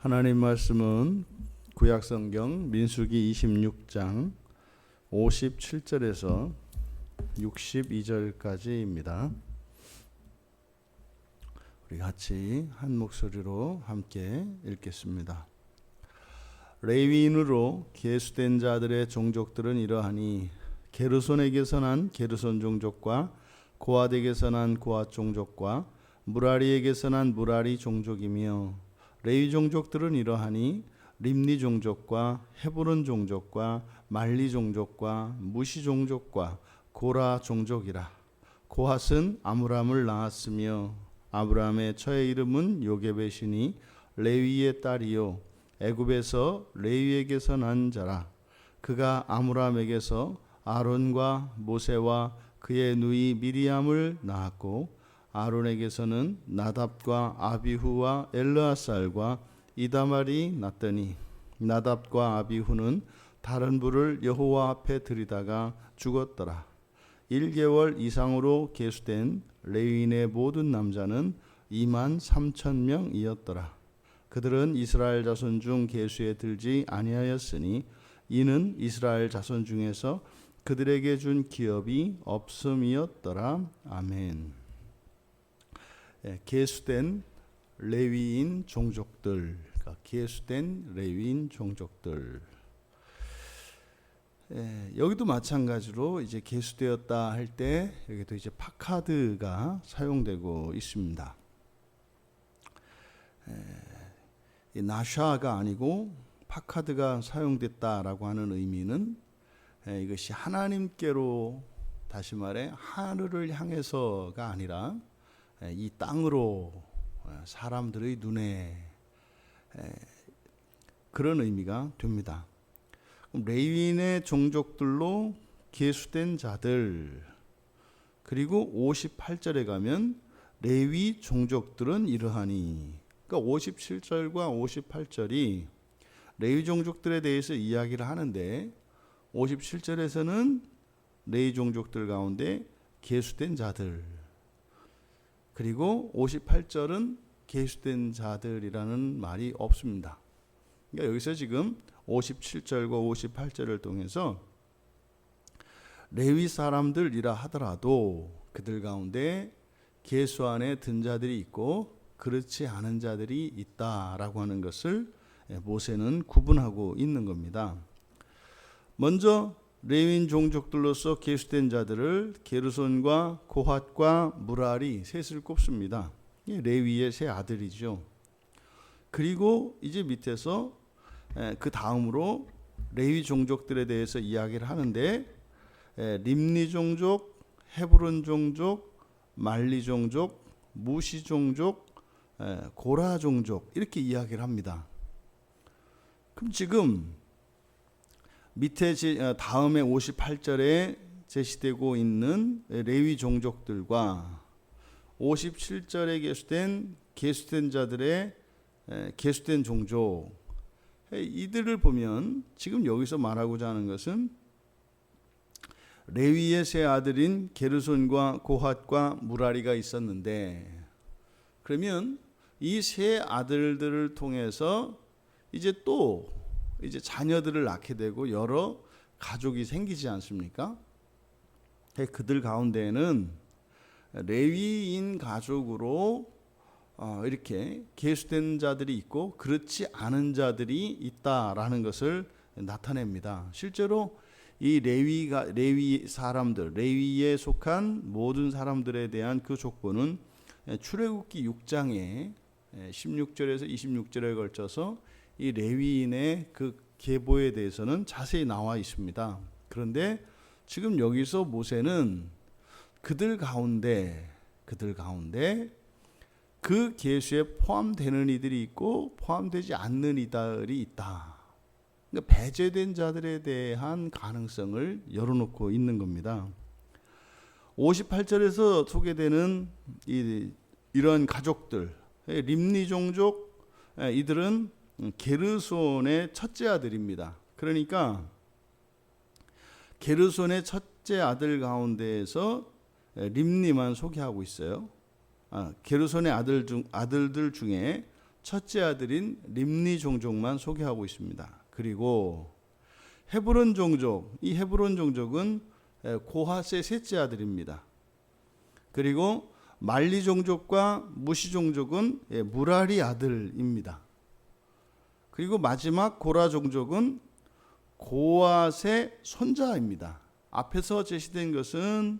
하나님 말씀은 구약성경 민수기 26장 57절에서 62절까지입니다. 우리 같이 한 목소리로 함께 읽겠습니다. 레위인으로 계수된 자들의 종족들은 이러하니 게르손에게서 난 게르손 종족과 고핫에게서 난 고핫 종족과 무라리에게서 난 무라리 종족이며 레위 종족들은 이러하니 림니 종족과 헤브론 종족과 말리 종족과 무시 종족과 고라 종족이라. 고핫은 아므람을 낳았으며 아브람의 처의 이름은 요게벳이니 레위의 딸이요 애굽에서 레위에게서 난 자라. 그가 아므람에게서 아론과 모세와 그의 누이 미리암을 낳았고 아론에게서는 나답과 아비후와 엘르아살과 이다말이 났더니 나답과 아비후는 다른 불을 여호와 앞에 들이다가 죽었더라. 1개월 이상으로 계수된 레위인의 모든 남자는 23,000명이었더라. 그들은 이스라엘 자손 중 계수에 들지 아니하였으니 이는 이스라엘 자손 중에서 그들에게 준 기업이 없음이었더라. 아멘. 계수된 레위인 종족들, 계수된 레위인 종족들. 여기도 마찬가지로 이제 계수되었다 할 때 여기도 이제 파카드가 사용되고 있습니다. 나샤가 아니고 파카드가 사용됐다라고 하는 의미는 이것이 하나님께로, 다시 말해 하늘을 향해서가 아니라 이 땅으로, 사람들의 눈에, 그런 의미가 됩니다. 레위인의 종족들로 계수된 자들, 그리고 58절에 가면 레위 종족들은 이러하니, 그러니까 57절과 58절이 레위 종족들에 대해서 이야기를 하는데 57절에서는 레위 종족들 가운데 계수된 자들, 그리고 58절은 계수된 자들이라는 말이 없습니다. 그러니까 여기서 지금 57절과 58절을 통해서 레위 사람들이라 하더라도 그들 가운데 계수 안에 든 자들이 있고 그렇지 않은 자들이 있다라고 하는 것을 모세는 구분하고 있는 겁니다. 먼저 레위인 종족들로서 계수된 자들을 게르손과 고핫과 무라리 셋을 꼽습니다. 레위의 세 아들이죠. 그리고 이제 밑에서 그 다음으로 레위 종족들에 대해서 이야기를 하는데 림니 종족, 헤브론 종족, 말리 종족, 무시 종족, 고라 종족, 이렇게 이야기를 합니다. 그럼 지금 밑에 다음에 58절에 제시되고 있는 레위 종족들과 57절에 계수된 자들의 계수된 종족, 이들을 보면 지금 여기서 말하고자 하는 것은 레위의 세 아들인 게르손과 고핫과 무라리가 있었는데, 그러면 이 세 아들들을 통해서 이제 자녀들을 낳게 되고 여러 가족이 생기지 않습니까? 그들 가운데에는 레위인 가족으로 이렇게 계수된 자들이 있고 그렇지 않은 자들이 있다라는 것을 나타냅니다. 실제로 이 레위 사람들, 레위에 속한 모든 사람들에 대한 그 족보는 출애굽기 6장에 16절에서 26절에 걸쳐서 이 레위인의 그 계보에 대해서는 자세히 나와 있습니다. 그런데 지금 여기서 모세는 그들 가운데 그 계수에 포함되는 이들이 있고 포함되지 않는 이들이 있다. 그러니까 배제된 자들에 대한 가능성을 열어놓고 있는 겁니다. 58절에서 소개되는 이런 가족들, 림니 종족, 이들은 게르손의 첫째 아들입니다. 그러니까 게르손의 첫째 아들 가운데에서 림니만 소개하고 있어요. 게르손의 아들들 중에 첫째 아들인 림니 종족만 소개하고 있습니다. 그리고 헤브론 종족, 이 헤브론 종족은 고핫의 셋째 아들입니다. 그리고 말리 종족과 무시 종족은 무라리 아들입니다. 그리고 마지막 고라 종족은 고핫의 손자입니다. 앞에서 제시된 것은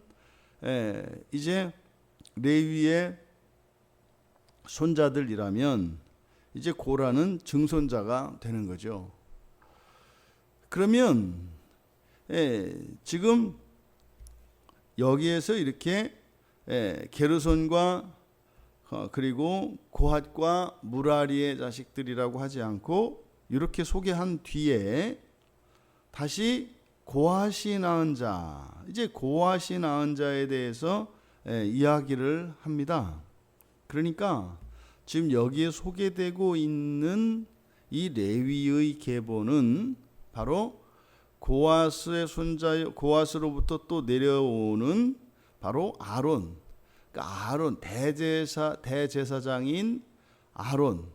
이제 레위의 손자들이라면 이제 고라는 증손자가 되는 거죠. 그러면 지금 여기에서 이렇게 게르손과 그리고 고핫과 무라리의 자식들이라고 하지 않고 이렇게 소개한 뒤에 다시 고핫이 낳은 자, 이제 고핫이 낳은 자에 대해서 이야기를 합니다. 그러니까 지금 여기에 소개되고 있는 이 레위의 계보는 바로 고핫의 손자, 고핫으로부터 또 내려오는 바로 아론, 그러니까 아론 대제사장인 아론.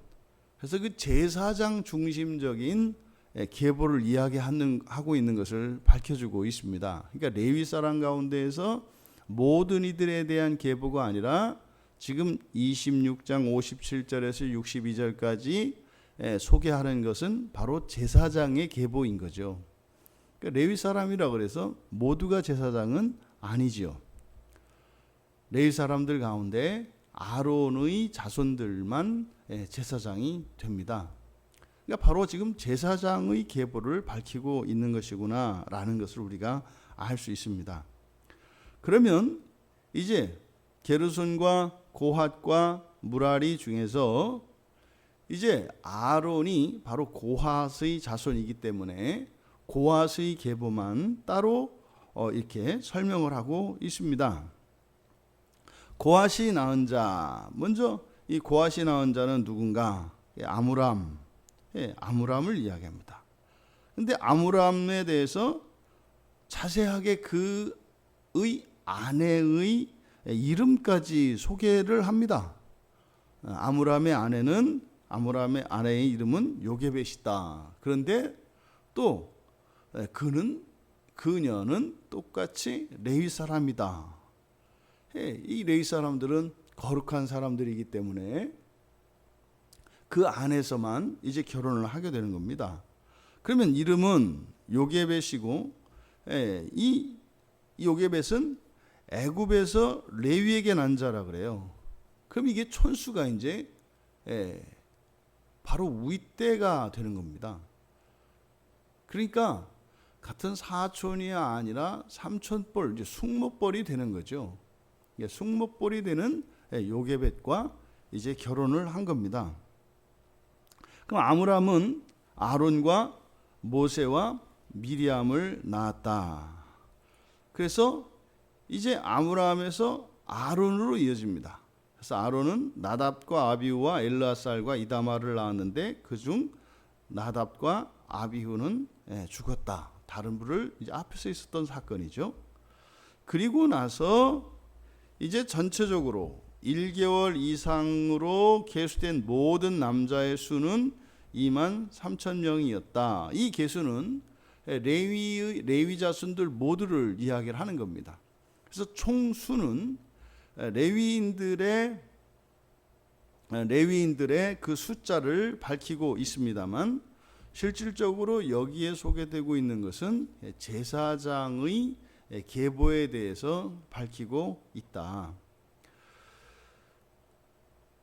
그래서 그 제사장 중심적인 계보를 이야기하고 있는 것을 밝혀주고 있습니다. 그러니까 레위 사람 가운데에서 모든 이들에 대한 계보가 아니라 지금 26장 57절에서 62절까지 소개하는 것은 바로 제사장의 계보인 거죠. 그러니까 레위 사람이라 그래서 모두가 제사장은 아니지요. 레위 사람들 가운데 아론의 자손들만 제사장이 됩니다. 그러니까 바로 지금 제사장의 계보를 밝히고 있는 것이구나라는 것을 우리가 알 수 있습니다. 그러면 이제 게르손과 고핫과 무라리 중에서 이제 아론이 바로 고핫의 자손이기 때문에 고핫의 계보만 따로 이렇게 설명을 하고 있습니다. 고핫이 낳은 자, 먼저 이 고핫이 낳은 자는 누군가? 아므람. 아므람을 이야기합니다. 근데 아므람에 대해서 자세하게 그의 아내의 이름까지 소개를 합니다. 아므람의 아내의 이름은 요게벳이다. 그런데 또 그녀는 똑같이 레위 사람이다. 이 레위 사람들은 거룩한 사람들이기 때문에 그 안에서만 이제 결혼을 하게 되는 겁니다. 그러면 이름은 요게벳이고, 이 요게벳은 애굽에서 레위에게 난 자라 그래요. 그럼 이게 촌수가 이제 바로 윗대가 되는 겁니다. 그러니까 같은 사촌이 아니라 삼촌뻘, 이제 숙모뻘이 되는 거죠. 숙모뻘이 되는 요게벳과 이제 결혼을 한 겁니다. 그럼 아므람은 아론과 모세와 미리암을 낳았다. 그래서 이제 아므람에서 아론으로 이어집니다. 그래서 아론은 나답과 아비후와 엘르아살과 이다말을 낳았는데 그중 나답과 아비후는 죽었다. 다른 분을 이제 앞에서 있었던 사건이죠. 그리고 나서 이제 전체적으로 1개월 이상으로 계수된 모든 남자의 수는 2만 3천 명이었다. 이 계수는 레위 자손들 모두를 이야기를 하는 겁니다. 그래서 총 수는 레위인들의 그 숫자를 밝히고 있습니다만 실질적으로 여기에 소개되고 있는 것은 제사장의 계보에 대해서 밝히고 있다.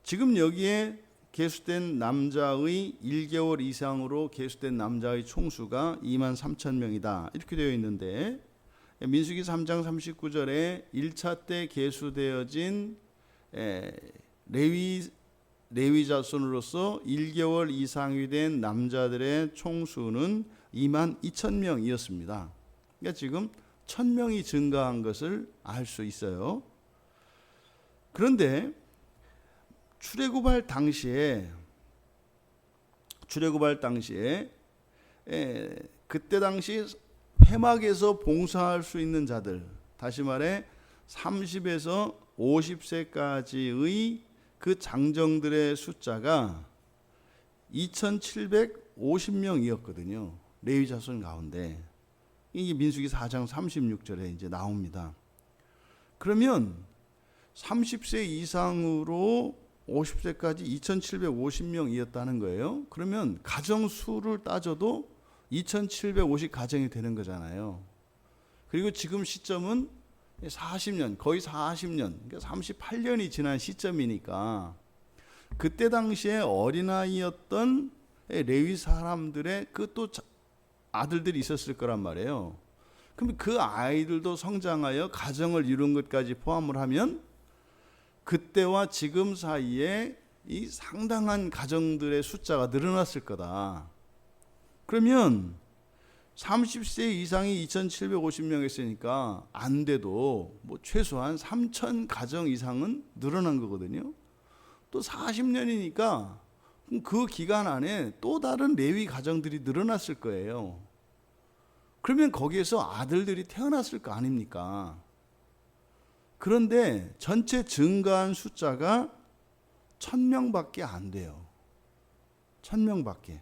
지금 여기에 계수된 남자의 1개월 이상으로 계수된 남자의 총수가 2만 3천 명이다. 이렇게 되어 있는데 민수기 3장 39절에 1차 때 계수되어진 레위 자손으로서 1개월 이상이 된 남자들의 총수는 2만 2천 명이었습니다. 그러니까 지금 1,000명이 증가한 것을 알 수 있어요. 그런데 출애굽할 당시에 그때 당시 회막에서 봉사할 수 있는 자들, 다시 말해 30에서 50세까지의 그 장정들의 숫자가 2750명이었거든요. 레위 자손 가운데. 이게 민수기 4장 36절에 이제 나옵니다. 그러면 30세 이상으로 50세까지 2750명이었다는 거예요. 그러면 가정 수를 따져도 2750 가정이 되는 거잖아요. 그리고 지금 시점은 40년, 거의 40년, 그러니까 38년이 지난 시점이니까 그때 당시에 어린아이였던 레위 사람들의 그 또 아들들이 있었을 거란 말이에요. 그럼 그 아이들도 성장하여 가정을 이룬 것까지 포함을 하면 그때와 지금 사이에 이 상당한 가정들의 숫자가 늘어났을 거다. 그러면 30세 이상이 2750명이었으니까 안 돼도 뭐 최소한 3000 가정 이상은 늘어난 거거든요. 또 40년이니까 그 기간 안에 또 다른 레위 가정들이 늘어났을 거예요. 그러면 거기에서 아들들이 태어났을 거 아닙니까? 그런데 전체 증가한 숫자가 1000명밖에 안 돼요. 1000명밖에.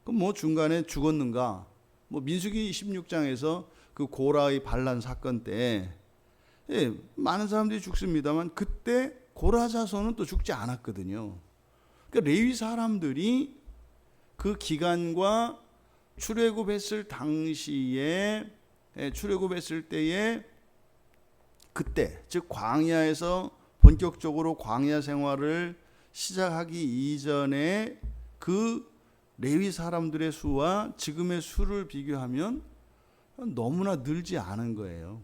그럼 뭐 중간에 죽었는가? 뭐 민수기 16장에서 그 고라의 반란 사건 때 많은 사람들이 죽습니다만 그때 고라 자손은 또 죽지 않았거든요. 그러니까 레위 사람들이 그 기간과 출애굽했을 당시에 출애굽했을 때에 그때 즉 광야에서 본격적으로 광야 생활을 시작하기 이전에 그 레위 사람들의 수와 지금의 수를 비교하면 너무나 늘지 않은 거예요.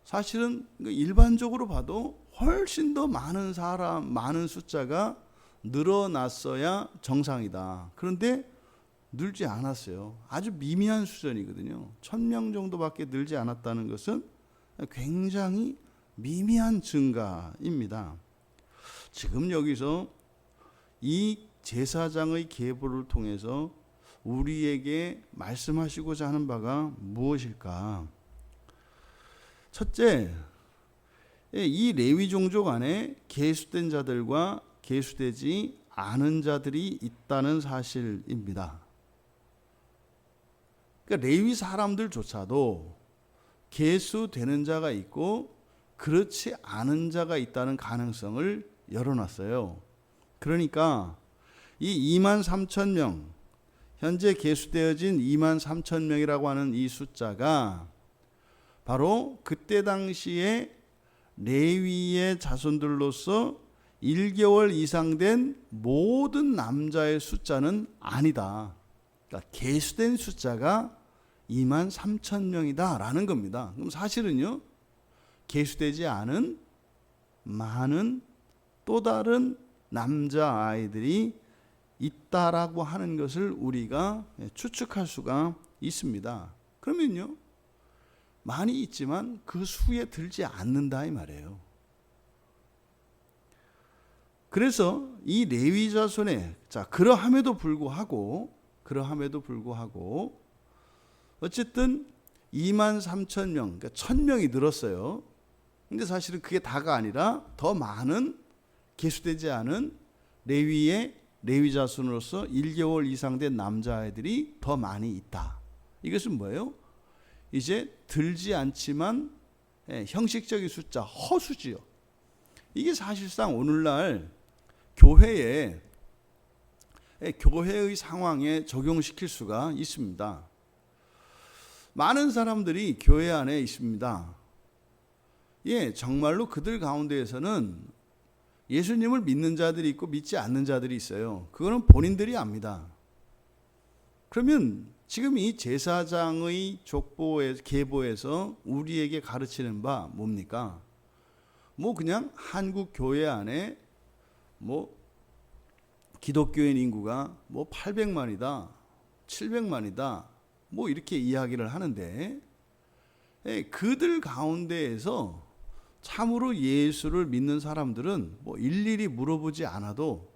사실은 일반적으로 봐도 훨씬 더 많은 사람, 많은 숫자가 늘어났어야 정상이다. 그런데 늘지 않았어요. 아주 미미한 수준이거든요. 1000명 정도밖에 늘지 않았다는 것은 굉장히 미미한 증가입니다. 지금 여기서 이 제사장의 계보를 통해서 우리에게 말씀하시고자 하는 바가 무엇일까? 첫째, 이 레위 종족 안에 계수된 자들과 계수되지 않은 자들이 있다는 사실입니다. 그러니까 레위 사람들조차도 계수되는 자가 있고 그렇지 않은 자가 있다는 가능성을 열어놨어요. 그러니까 이 23,000명, 현재 계수되어진 23,000명이라고 하는 이 숫자가 바로 그때 당시에 레위의 자손들로서 1개월 이상 된 모든 남자의 숫자는 아니다. 그러니까 계수된 숫자가 23,000명이다 라는 겁니다. 그럼 사실은요, 계수되지 않은 많은 또 다른 남자아이들이 있다라고 하는 것을 우리가 추측할 수가 있습니다. 그러면요, 많이 있지만 그 수에 들지 않는다 이 말이에요. 그래서 이 레위 자손의 그러함에도 불구하고 어쨌든 23,000명, 그러니까 1000명이 늘었어요. 근데 사실은 그게 다가 아니라 더 많은 계수되지 않은 레위 자손으로서 1개월 이상 된 남자아이들이 더 많이 있다. 이것은 뭐예요? 이제 들지 않지만 형식적인 숫자, 허수지요. 이게 사실상 오늘날 교회의 상황에 적용시킬 수가 있습니다. 많은 사람들이 교회 안에 있습니다. 정말로 그들 가운데에서는 예수님을 믿는 자들이 있고 믿지 않는 자들이 있어요. 그거는 본인들이 압니다. 그러면 지금 이 제사장의 계보에서 우리에게 가르치는 바 뭡니까? 뭐 그냥 한국 교회 안에 뭐 기독교인 인구가 뭐 800만이다, 700만이다, 뭐 이렇게 이야기를 하는데 그들 가운데에서 참으로 예수를 믿는 사람들은 뭐 일일이 물어보지 않아도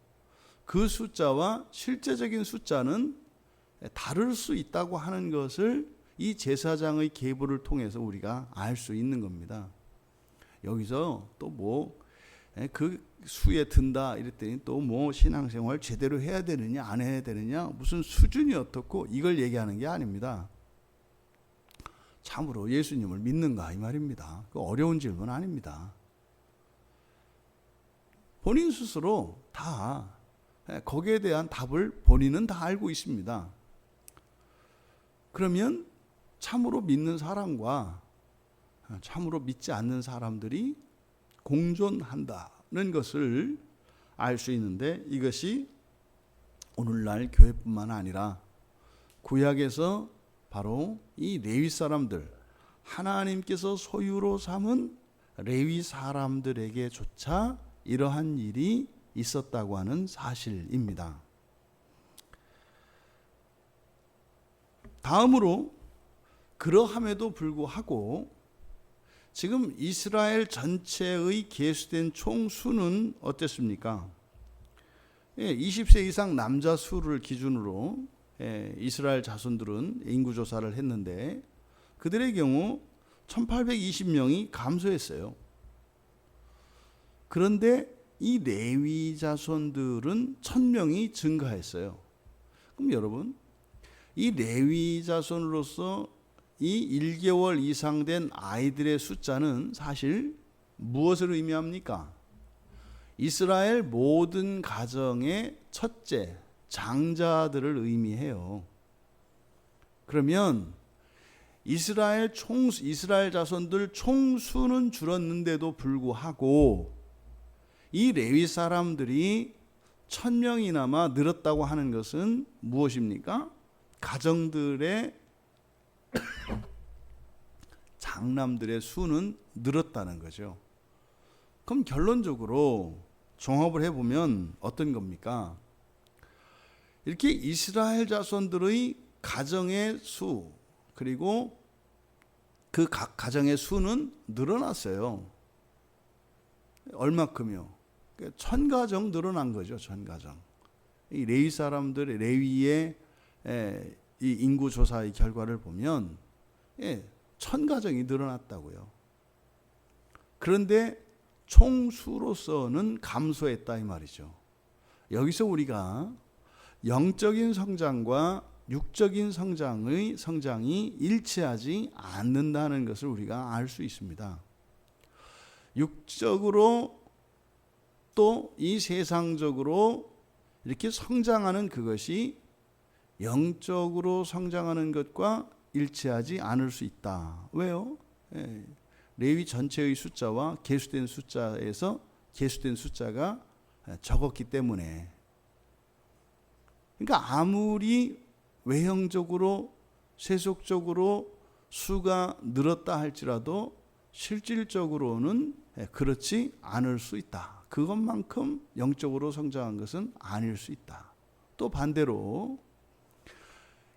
그 숫자와 실제적인 숫자는 다를 수 있다고 하는 것을 이 제사장의 계보를 통해서 우리가 알 수 있는 겁니다. 여기서 또 뭐 그 수에 든다 이랬더니 또 뭐 신앙생활 제대로 해야 되느냐 안 해야 되느냐 무슨 수준이 어떻고 이걸 얘기하는 게 아닙니다. 참으로 예수님을 믿는가 이 말입니다. 그 어려운 질문 아닙니다. 본인 스스로 다 거기에 대한 답을 본인은 다 알고 있습니다. 그러면 참으로 믿는 사람과 참으로 믿지 않는 사람들이 공존한다는 것을 알 수 있는데, 이것이 오늘날 교회뿐만 아니라 구약에서 바로 이 레위 사람들, 하나님께서 소유로 삼은 레위 사람들에게조차 이러한 일이 있었다고 하는 사실입니다. 다음으로 그러함에도 불구하고 지금 이스라엘 전체의 계수된 총수는 어땠습니까? 20세 이상 남자 수를 기준으로 이스라엘 자손들은 인구조사를 했는데 그들의 경우 1820명이 감소했어요. 그런데 이 레위 자손들은 1000명이 증가했어요. 그럼 여러분, 이 레위 자손으로서 이 1개월 이상 된 아이들의 숫자는 사실 무엇을 의미합니까? 이스라엘 모든 가정의 첫째, 장자들을 의미해요. 그러면 이스라엘 자손들 총수는 줄었는데도 불구하고 이 레위 사람들이 1000명이나마 늘었다고 하는 것은 무엇입니까? 가정들의 장남들의 수는 늘었다는 거죠. 그럼 결론적으로 종합을 해보면 어떤 겁니까? 이렇게 이스라엘 자손들의 가정의 수, 그리고 그 각 가정의 수는 늘어났어요. 얼마큼요? 1000가정 늘어난 거죠. 1000가정. 이 레위 사람들, 레위의 이 인구 조사의 결과를 보면 1000가정이 늘어났다고요. 그런데 총수로서는 감소했다 이 말이죠. 여기서 우리가 영적인 성장과 육적인 성장이 일치하지 않는다는 것을 우리가 알 수 있습니다. 육적으로 또 이 세상적으로 이렇게 성장하는 그것이 영적으로 성장하는 것과 일치하지 않을 수 있다. 왜요? 레위 전체의 숫자와 계수된 숫자에서 계수된 숫자가 적었기 때문에. 그러니까 아무리 외형적으로 세속적으로 수가 늘었다 할지라도 실질적으로는 그렇지 않을 수 있다. 그것만큼 영적으로 성장한 것은 아닐 수 있다. 또 반대로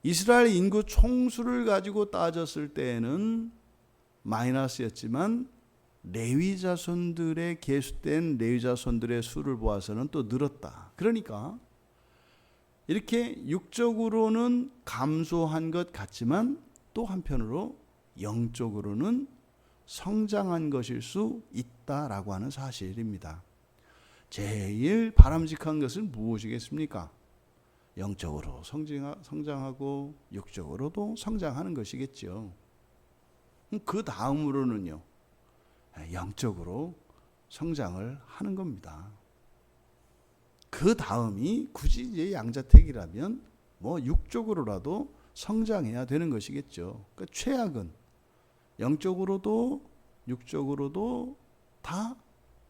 이스라엘 인구 총수를 가지고 따졌을 때에는 마이너스였지만 레위 자손들의 계수된 레위 자손들의 수를 보아서는 또 늘었다. 그러니까 이렇게 육적으로는 감소한 것 같지만 또 한편으로 영적으로는 성장한 것일 수 있다라고 하는 사실입니다. 제일 바람직한 것은 무엇이겠습니까? 영적으로 성장하고 육적으로도 성장하는 것이겠죠. 그 다음으로는요, 영적으로 성장을 하는 겁니다. 그 다음이 굳이 이제 양자택이라면 뭐 육적으로라도 성장해야 되는 것이겠죠. 그러니까 최악은 영적으로도 육적으로도 다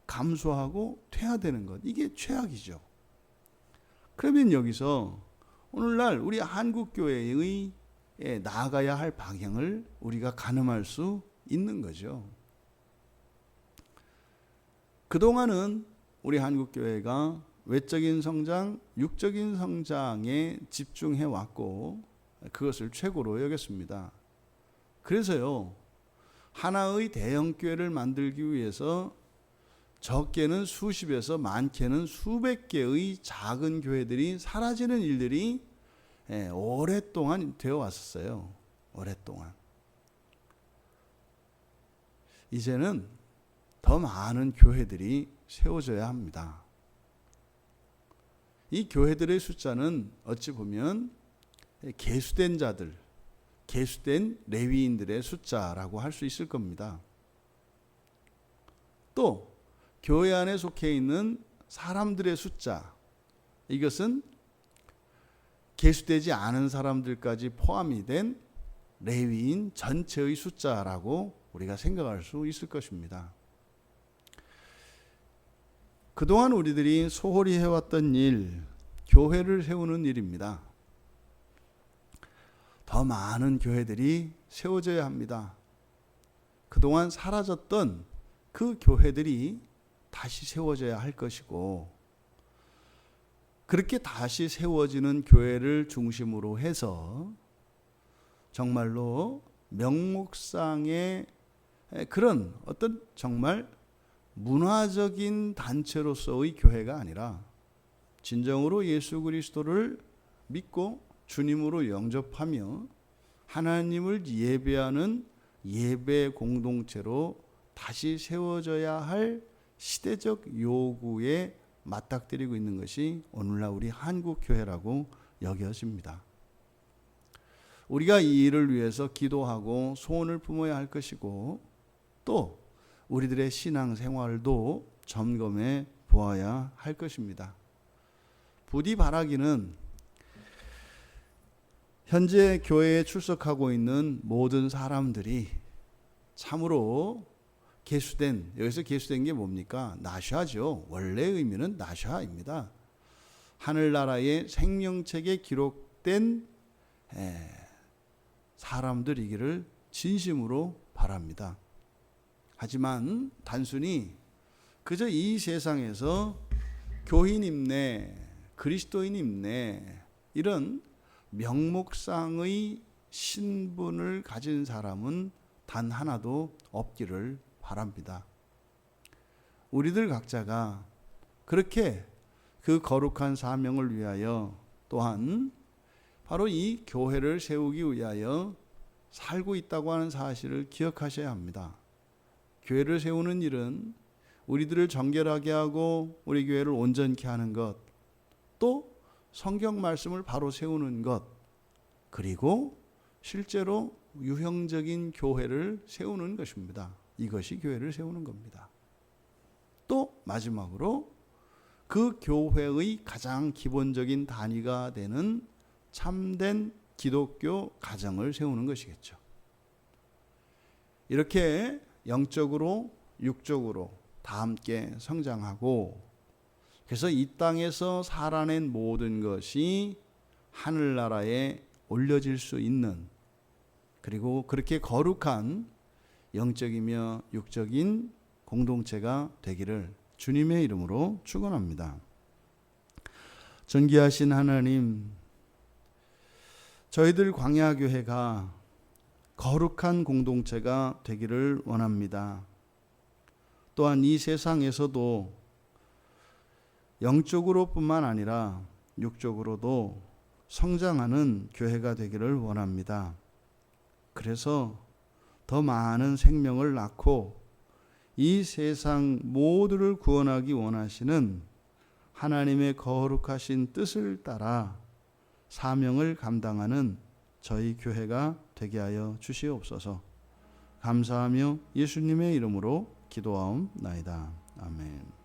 감소하고 퇴화되는 것. 이게 최악이죠. 그러면 여기서 오늘날 우리 한국교회의 나아가야 할 방향을 우리가 가늠할 수 있는 거죠. 그동안은 우리 한국교회가 외적인 성장, 육적인 성장에 집중해 왔고 그것을 최고로 여겼습니다. 그래서요, 하나의 대형교회를 만들기 위해서 적게는 수십에서 많게는 수백 개의 작은 교회들이 사라지는 일들이 오랫동안 되어 왔었어요. 오랫동안. 이제는 더 많은 교회들이 세워져야 합니다. 이 교회들의 숫자는 어찌 보면 계수된 자들, 계수된 레위인들의 숫자라고 할 수 있을 겁니다. 또 교회 안에 속해 있는 사람들의 숫자, 이것은 계수되지 않은 사람들까지 포함이 된 레위인 전체의 숫자라고 우리가 생각할 수 있을 것입니다. 그동안 우리들이 소홀히 해왔던 일, 교회를 세우는 일입니다. 더 많은 교회들이 세워져야 합니다. 그동안 사라졌던 그 교회들이 다시 세워져야 할 것이고, 그렇게 다시 세워지는 교회를 중심으로 해서 정말로 명목상의 그런 어떤 정말 문화적인 단체로서의 교회가 아니라 진정으로 예수 그리스도를 믿고 주님으로 영접하며 하나님을 예배하는 예배 공동체로 다시 세워져야 할 시대적 요구에 맞닥뜨리고 있는 것이 오늘날 우리 한국 교회라고 여겨집니다. 우리가 이 일을 위해서 기도하고 소원을 품어야 할 것이고, 또 우리들의 신앙생활도 점검해 보아야 할 것입니다. 부디 바라기는 현재 교회에 출석하고 있는 모든 사람들이 참으로 계수된, 여기서 계수된 게 뭡니까? 나샤죠. 원래 의미는 나샤입니다. 하늘나라의 생명책에 기록된 사람들이기를 진심으로 바랍니다. 하지만 단순히 그저 이 세상에서 교인임내, 그리스도인임내, 이런 명목상의 신분을 가진 사람은 단 하나도 없기를 바랍니다. 우리들 각자가 그렇게 그 거룩한 사명을 위하여, 또한 바로 이 교회를 세우기 위하여 살고 있다고 하는 사실을 기억하셔야 합니다. 교회를 세우는 일은 우리들을 정결하게 하고 우리 교회를 온전케 하는 것, 또 성경 말씀을 바로 세우는 것, 그리고 실제로 유형적인 교회를 세우는 것입니다. 이것이 교회를 세우는 겁니다. 또 마지막으로 그 교회의 가장 기본적인 단위가 되는 참된 기독교 가정을 세우는 것이겠죠. 이렇게 영적으로 육적으로 다 함께 성장하고, 그래서 이 땅에서 살아낸 모든 것이 하늘나라에 올려질 수 있는, 그리고 그렇게 거룩한 영적이며 육적인 공동체가 되기를 주님의 이름으로 축원합니다. 존귀하신 하나님, 저희들 광야교회가 거룩한 공동체가 되기를 원합니다. 또한 이 세상에서도 영적으로 뿐만 아니라 육적으로도 성장하는 교회가 되기를 원합니다. 그래서 더 많은 생명을 낳고 이 세상 모두를 구원하기 원하시는 하나님의 거룩하신 뜻을 따라 사명을 감당하는 저희 교회가 되게 하여 주시옵소서. 감사하며 예수님의 이름으로 기도하옵나이다. 아멘.